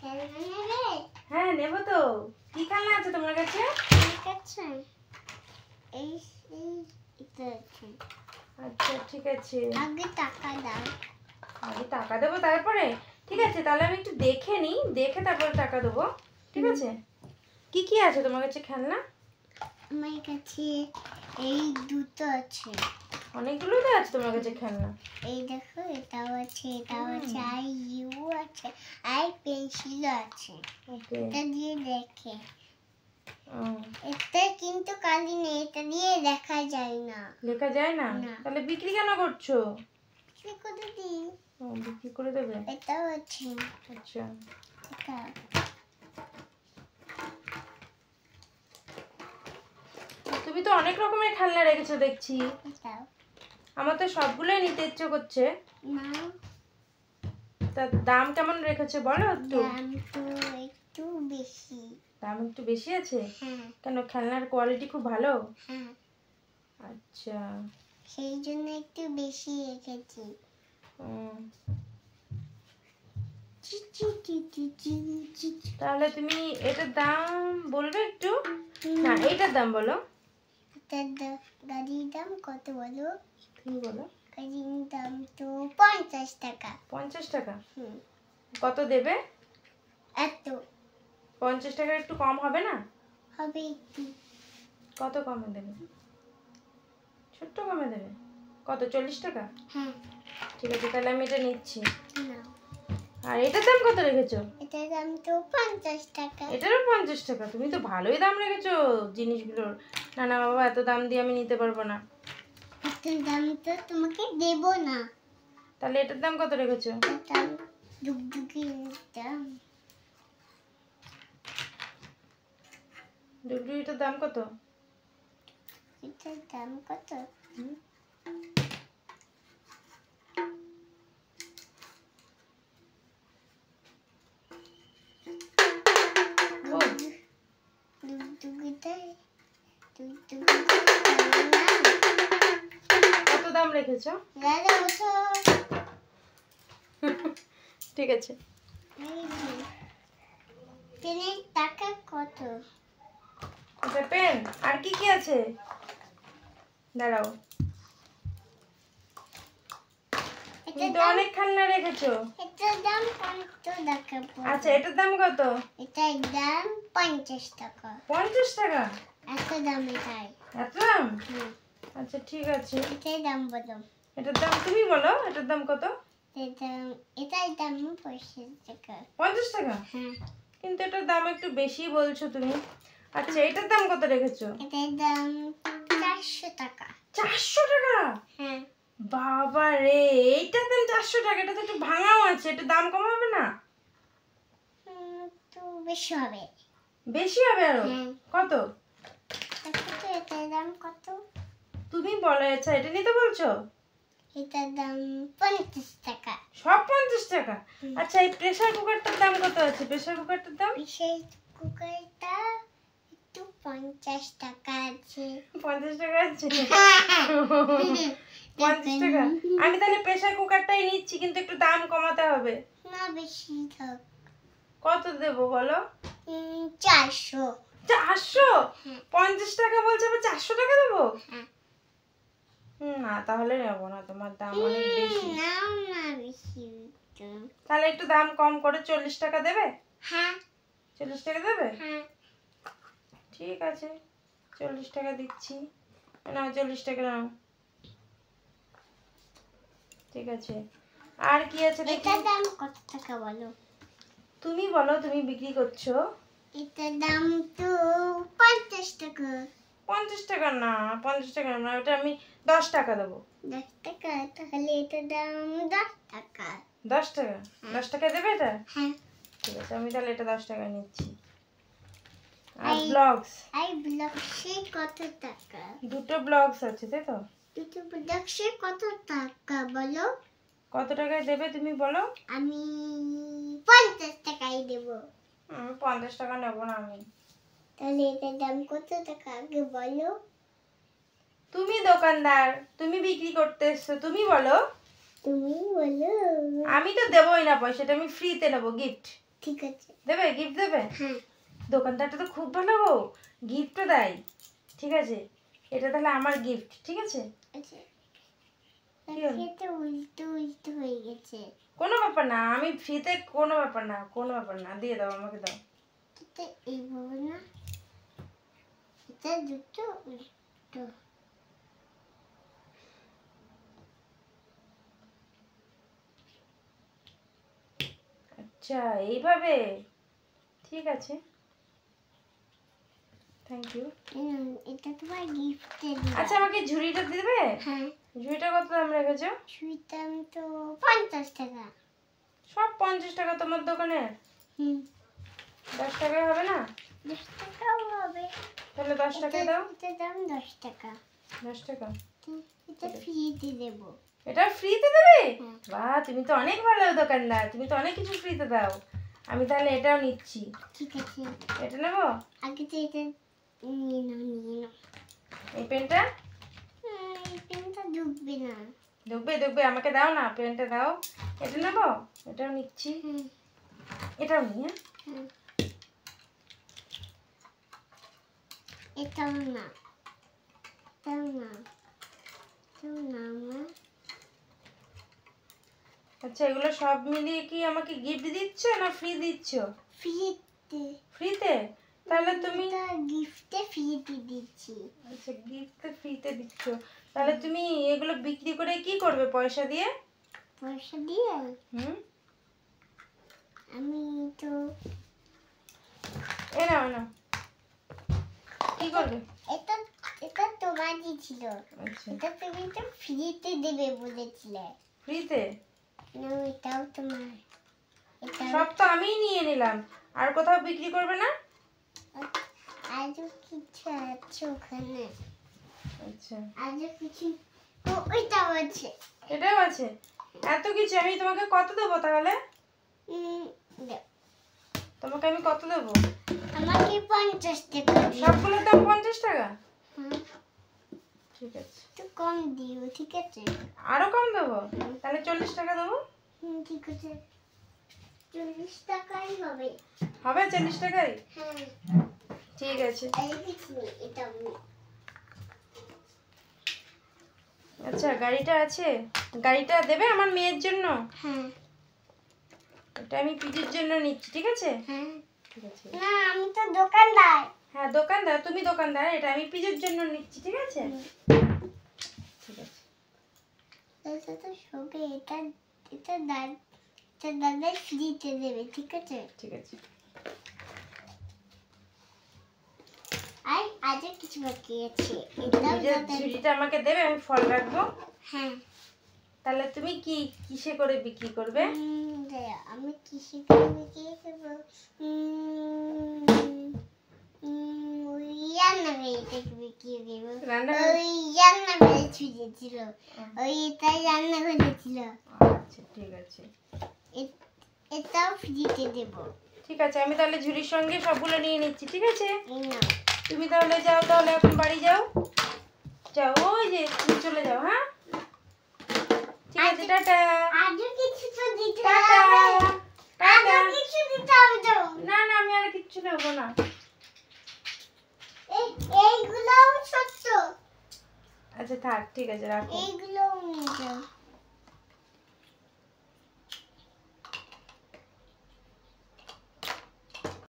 হ্যাঁ নেব তো। কি খেলনা আছে তোমার কাছে? আচ্ছা ঠিক আছে, আগে টাকা দাও। আগে টাকা দেবো তারপরে? ঠিক আছে, তাহলে আমি একটু দেখে নিই, দেখে তারপরে টাকা দেবো। ঠিক আছে, কি কি আছে তোমার কাছে খেলনা? আমার কাছে এই দুটো আছে। অনেকগুলো তো আছে তোমার কাছে খেলনা। এই দেখো, এটাও আছে, এটাও আছে, আর ইউ আছে, আর পেন্সিলও আছে। এটা দিয়ে দেখে, এটা কিন্তু কালি নেই, এটা দিয়ে লেখা যায় না। লেখা যায় না? তাহলে বিক্রি কেন করছো? বিক্রি করে দিই। বিক্রি করে দেবে? এটাও আছে। আচ্ছা, তুমি তো অনেক রকমের খেলনা রেখেছো দেখছি। আমার তো সবগুলোই নিতে ইচ্ছে করছে। তার দাম কেমন রেখেছো বলো একটু? দাম তো একটু বেশি। দাম একটু বেশি আছে? হ্যাঁ। কেন, খেলনার কোয়ালিটি খুব ভালো? হ্যাঁ। আচ্ছা, সেই জন্য একটু বেশি রেখেছি। তাহলে তুমি এটার দাম বলবে একটু? না, এটার দাম বলো। গাড়ির দাম কত বলো? তুমি বলো। গাড়ির দাম তো 50 টাকা। 50 টাকা? কত দেবে? এত। 50 টাকার একটু কম হবে না? হবে একটু। কত কমে দেবে? ছোট্ট কমে দেবে? কত, 40 টাকা? হ্যাঁ। ঠিক আছে, তাহলে আমি এটা নিচ্ছি। না। আর এটার দাম কত রেখেছো? এটার দাম তো 50 টাকা। এটারও 50 টাকা? তুমি তো ভালোই দাম রেখেছো জিনিসগুলোর। না না বাবা, এত দাম দিয়ে আমি নিতে পারবো না। এত দাম তো তোমাকে দেব না। তাহলে এটার দাম কত রেখেছো? দাম ডুগডুগির দাম। ডুগডুগিটার দাম কত? এটার দাম কত? কত দাম রেখেছো? ঠিক আছে। পেনের টাকা কত? আচ্ছা, পেন আর কি কি আছে? দাঁড়াও, তুমি তো অনেক খেলনা রেখেছো। এটার দাম 50 টাকা। আচ্ছা, এটার দাম কত? এটার দাম 50 টাকা। 50 টাকা? এত দাম এটাই। এত দাম? আচ্ছা ঠিক আছে। এটার দাম বলো। এটার দাম তুমি বলো, এটার দাম কত? এটার দাম 50 টাকা। 50 টাকা? হ্যাঁ। কিন্তু এটার দাম একটু বেশি বলছো তুমি। আচ্ছা, এটার দাম কত রেখেছো? এটার দাম 400 টাকা। 400 টাকা? হ্যাঁ। বাবা রে, এইটার দাম 400 টাকা? এটা তো একটু ভাঙাও আছে, এটা দাম কম হবে না? তো বেশি হবে। বেশি হবে আরো? কত? এটার দাম কত? তুমি বলো। আচ্ছা, এটা নিতে বলছো? এটার দাম 50 টাকা। সব 50 টাকা? আচ্ছা, এই প্রেসার কুকারটার দাম কত আছে? প্রেসার কুকারটার দাম? প্রেসার কুকারটা একটু 50 টাকা আছে। 50 টাকা আছে? 50 টাকা? আমি তাহলে প্রেসার কুকারটাই নিচ্ছি, কিন্তু একটু দাম কমাতে হবে। না, বেশি থাক। কত দেবো বলো? 400। 400? 50 টাকা বলছে, আবার 400 টাকা দেবো? না, তাহলে নেবো না, তোমার দাম অনেক বেশি। না না, বেশি। তাহলে একটু দাম কম করে 40 টাকা দেবে? হ্যাঁ। 40 টাকা দেবে? হ্যাঁ। ঠিক আছে, 40 টাকা দিচ্ছি। নাও, 40 টাকা নাও। ঠিক আছে, আর কি আছে দেখি? এটার দাম কত টাকা বলো? তুমি বলো, তুমি বিক্রি করছো। এটার দাম তো 50 টাকা। 50 টাকা না, 50 টাকা না, ওটা আমি 10 টাকা দেবো। 10 টাকা? তাহলে এটার দাম 10 টাকা। 10 টাকা? 10 টাকা দেবে এটা? হ্যাঁ। ঠিক আছে, আমি তাহলে এটা 10 টাকা নিচ্ছি। আর ব্লগস? এই ব্লগসে কত টাকা? দুটো ব্লগস আছে, তাই তো? দুটো ব্লগসে কত টাকা বলো? কত টাকায় দেবে তুমি বলো? আমি 50 টাকাই দেব। 50 টাকা নেবো না আমি। তাহলে এটার দাম কত টাকা আগে বলো? তুমি দোকানদার, তুমি বিক্রি করতে এসছো, তুমি বলো। তুমি বলো। আমি তো দেবই না পয়সাটা, আমি ফ্রিতে নেবো, গিফট। ঠিক আছে। দেবে? গিফট দেবে? হ্যাঁ। দোকানদারটা তো খুব ভালো গো, গিফটও দেয়। ঠিক আছে, এটা তাহলে আমার গিফট। ঠিক আছে, আচ্ছা, কি হলো? এটা উল্টো উল্টো হয়ে গেছে। কোনো ব্যাপার না, আমি ফ্রিতে, কোনো ব্যাপার না, কোনো ব্যাপার না, দিয়ে দাও, আমাকে দাও। এটা এইভাবে না, এটা দুটো উল্টো। আচ্ছা, এইভাবে? ঠিক আছে, থ্যাংক ইউ। এটা তোমার গিফটে। আচ্ছা, আমাকে ঝুড়িটা দিবে? হ্যাঁ। ঝুড়িটা কত দাম রেখেছো? ঝুড়িটা তো 50 টাকা। সব 50 টাকা তোমার দোকানে? 10 টাকায় হবে না? 10 টাকাও হবে। তাহলে 10 টাকায় দাও। এটার দাম 10 টাকা। 10 টাকা? এটা ফ্রিতে দেব। এটা ফ্রিতে দেবে? হ্যাঁ। বাহ, তুমি তো অনেক ভালো দোকানদার, তুমি তো অনেক কিছু ফ্রিতে দাও। আমি তাহলে এটাও নিচ্ছি। ঠিক আছে। এটা নেবো? আগে তো এটা নিয়ে নাও। এই পেনটা? এই পেনটা ঢুকবে না। ঢুকবে ঢুকবে, আমাকে দাও না, পেনটা দাও। এটা নেবো? এটাও নিচ্ছি। এটাও নি। হ্যাঁ। এটাও না, এটাও না, এটাও না মা। আচ্ছা, এগুলো সব মিলিয়ে কি আমাকে গিফট দিচ্ছ না ফ্রি দিচ্ছ? ফ্রিতে। ফ্রিতে? তাহলে তুমি গিফটে ফ্রিতে দিচ্ছি। আচ্ছা, গিফট ফ্রিতে দিচ্ছ, তাহলে তুমি এগুলো বিক্রি করে কি করবে পয়সা দিয়ে? পয়সা দিয়ে আমি তো এ নাও নাও, কি করবে? এটা এটা তোমারই ছিল। আচ্ছা, এটা তুমি তো ফ্রিতে দেবে বলেছিলে। ফ্রিতে? না, এটাও তোমার। এটা সব তো আমিই নিয়ে নিলাম, আর কোথাও বিক্রি করবে না? আজও কিছু আছে ওখানে। আচ্ছা, আজও কিছু তো ওইটাও আছে। এটাও আছে? এত কিছু আমি তোমাকে কত দেবো তাহলে? দাও। তোমাকে আমি কত দেবো? আমাকে 50 টাকা দিও। সবগুলোর দাম 50 টাকা? ঠিক আছে, একটু কম দিও। ঠিক আছে, আরো কম দেবো? তাহলে 40 টাকা দেবো। ঠিক আছে, 40 টাকাই হবে। হবে 40 টাকাই? হ্যাঁ। ঠিক আছে। এই কিছু এটা আচ্ছা, গাড়িটা আছে, গাড়িটা দেবে আমার মেয়ের জন্য? হ্যাঁ। এটা আমি পিজুর জন্য নিচ্ছি। ঠিক আছে? হ্যাঁ। ঠিক আছে। না, আমি তো দোকানদার। হ্যাঁ, দোকানদার, তুমি দোকানদার, এটা আমি পিজুর জন্য নিচ্ছি। ঠিক আছে? ঠিক আছে। এটা তো সবে এটা এটা দাদা ফ্রিতে দেবে। ঠিক আছে? ঠিক আছে। আর আজও কিছু বাকি আছে। এটাও দাদা। ঝুড়িটা আমাকে দেবে, আমি ফল রাখবো। হ্যাঁ। তাহলে তুমি কি কিসে করে বিক্রি করবে? আমি কিসে করে বিক্রি করবো? রান্নাঘরে ছুঁয়েছিল। ওইটাই রান্না করেছিল। আচ্ছা, ঠিক আছে। এটাও ফ্রিতে দেব। ঠিক আছে, আমি তাহলে ঝুড়ির সঙ্গে সবগুলো নিয়ে নিচ্ছি। ঠিক আছে? না। তুমি তাহলে যাও, তাহলে এখন বাড়ি যাও। যাও, ওই যে তুমি চলে যাও। হ্যাঁ, ঠিক আছে, টাটা। আজও কিছু তো দিতে টাটা। হবে। টাটা। আজও কিছু দিতে হবে তো। না না, আমি আর কিচ্ছু নেবো না। এইগুলোও সত্য। আচ্ছা, থাক, ঠিক আছে, রাখো। এইগুলোও নিয়ে যাও।